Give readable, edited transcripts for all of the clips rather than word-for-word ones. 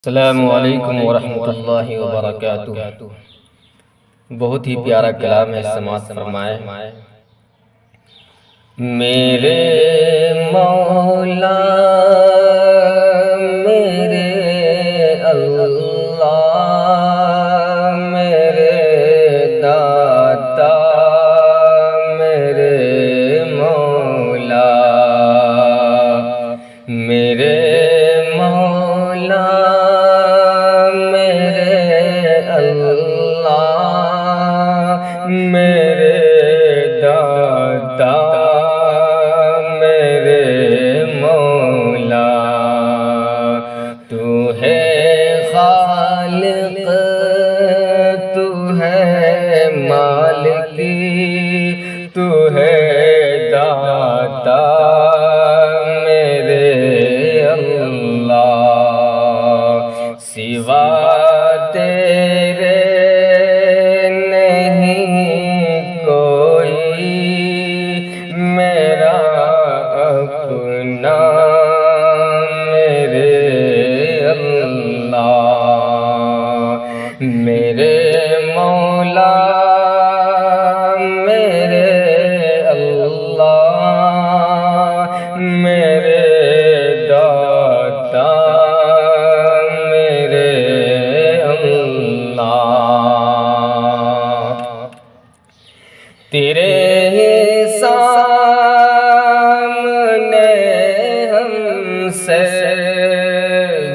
السلام علیکم ورحمۃ اللہ وبرکاتہ۔ بہت ہی پیارا کلام ہے، سماعت فرمائے۔ میرے مولا میرے اللہ میرے داتا میرے مولا میرے مولا میرے داتا میرے مولا، تو ہے خالق تو ہے مالکی تو ہے داتا میرے اللہ، سوا تیرے میرا اپنا میرے اللہ، میرے مولا میرے اللہ میرے داتا میرے اللہ، تیرے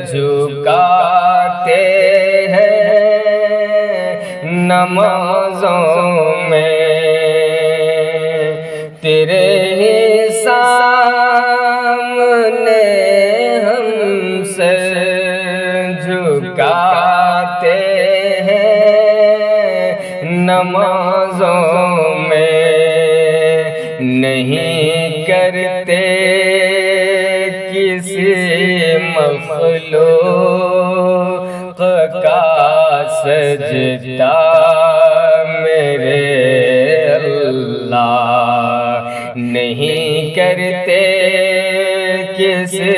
جھکاتے ہیں نمازوں میں، تیرے سامنے ہم سر جھکاتے ہیں نمازوں میں، نہیں کرتے کسی مخلوق کا سجدہ میرے اللہ، نہیں کرتے کسی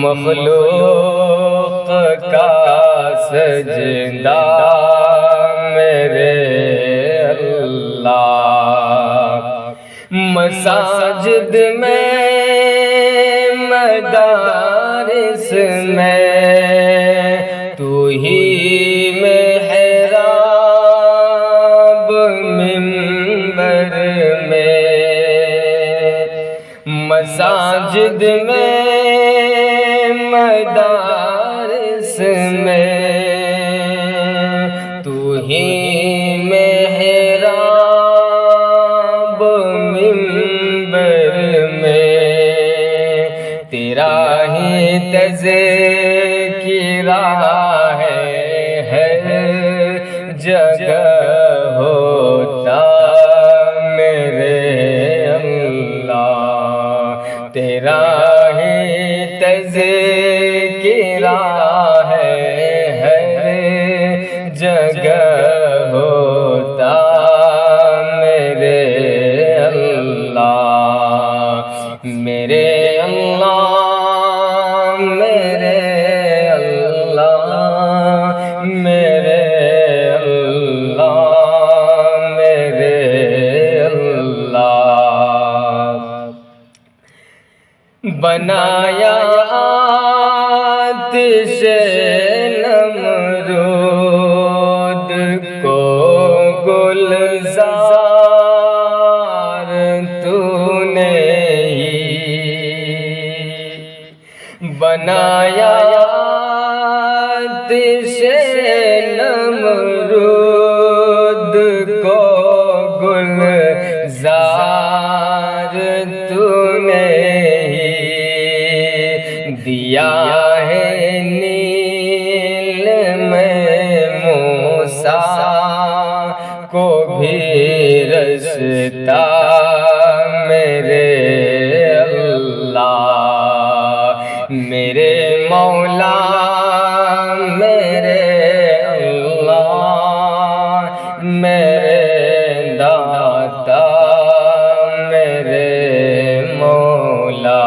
مخلوق کا سجدہ میرے اللہ، مساجد میں مدارس میں تو ہی محراب منبر میں، مساجد میں مدارس میں تو ہی تیرا ہی تذکرہ ہے ہر جگہ ہوتا میرے اللہ، تیرا ہی تذکرہ ہے ہر جگہ ہوتا میرے اللہ، میرے بنایا آتش نمرود کو گلزار تو نے ہی، بنایا آتش نمرود کو گلزار تو نے دیا ہے نیل میں موسیٰ کو بھی رستا میرے اللہ، میرے مولا میرے اللہ میرے داتا میرے مولا،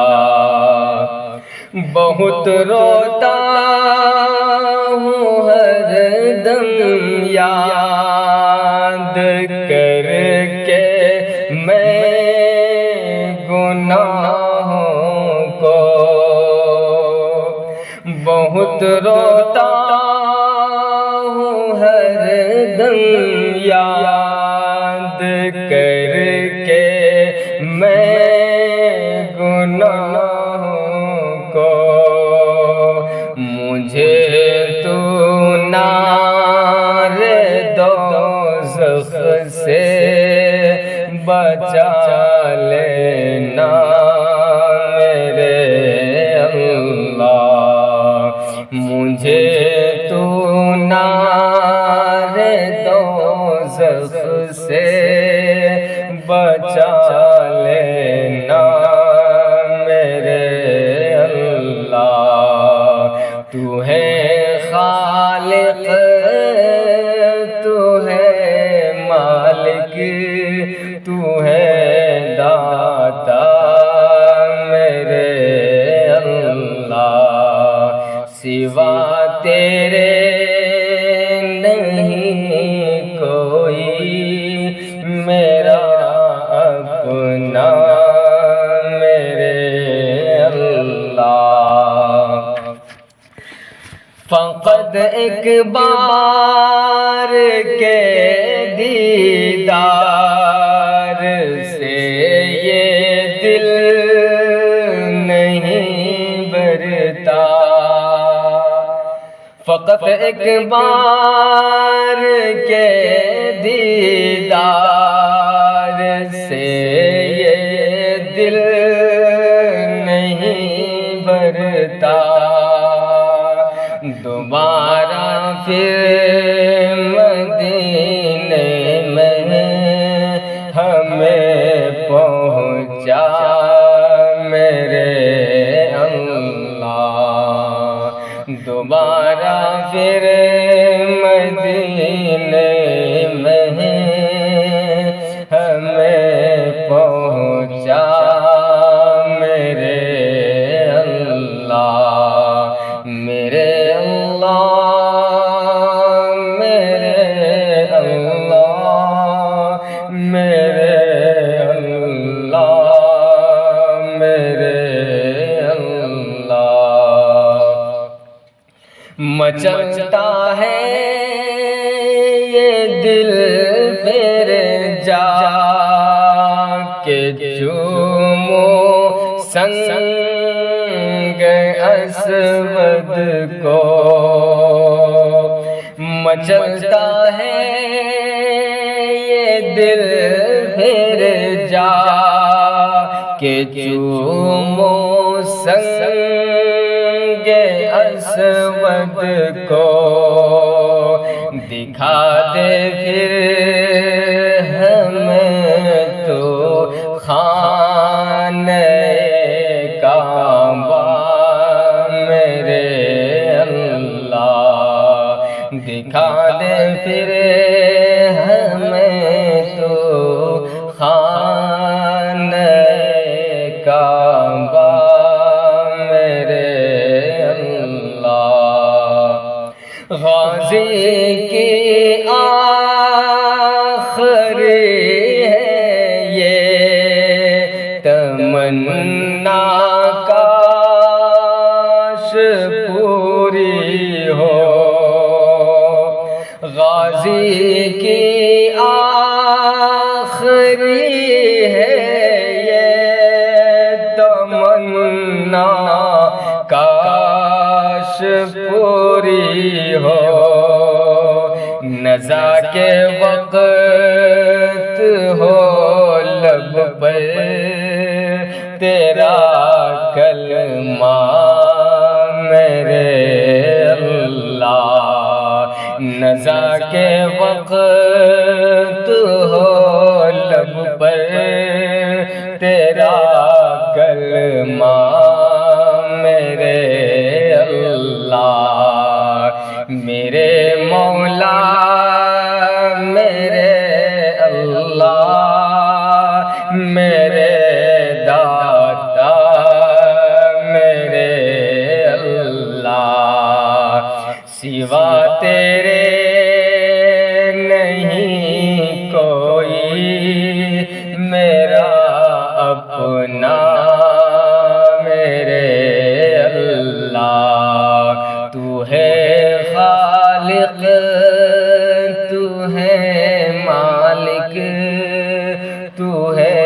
بہت روتا بہت روتا ہوں ہر دم یاد کر کے میں گناہوں کو، مجھے تو نار دوزخ سے بچا لینا میرے اللہ، مجھے تو نار دوزخ سے بچا لینا میرے اللہ۔ تو ہے خالق، تو ہے مالک، تو ہے داتا میرے اللہ، سوا تیرے نہیں کوئی میرا اپنا میرے اللہ۔ فقط ایک بار کے دیدار سے یہ دل نہیں بھرتا، فقط ایک بار کے دیدار سے یہ دل نہیں بھرتا، دوبارہ پھر مدینے میں ہمیں پہنچا میرے اللہ، دوبارہ پھر مدینے میں ہمیں پہنچا میرے اللہ، میرے اللہ، میرے اللہ، میرے اللہ، میرے اللہ۔ مچلتا ہے یہ دل پھر جا کے چومو سنگ اسود کو، مچلتا ہے یہ دل پھر جا کے چومو سنگ اسود کو، دکھا دے پھر ہمیں تو خانے کعبہ میرے اللہ، دکھا دے پھر ہمیں تو خانے کعبہ میرے اللہ۔ غازی کی آخری ہے یہ تمنا، کاش پوری ہو، غازی کی آخری ہے یہ تمنا، کاش پوری ہو، نزا کے وقت ہو لب پر تیرا کلمہ میرے اللہ، نزا کے وقت ہو لب پر تیرا کلمہ میرے اللہ، میرے مولا میرے اللہ، میرے داتا میرے اللہ، سوا تیرے نہیں کوئی میرا اپنا میرے اللہ، تو ہے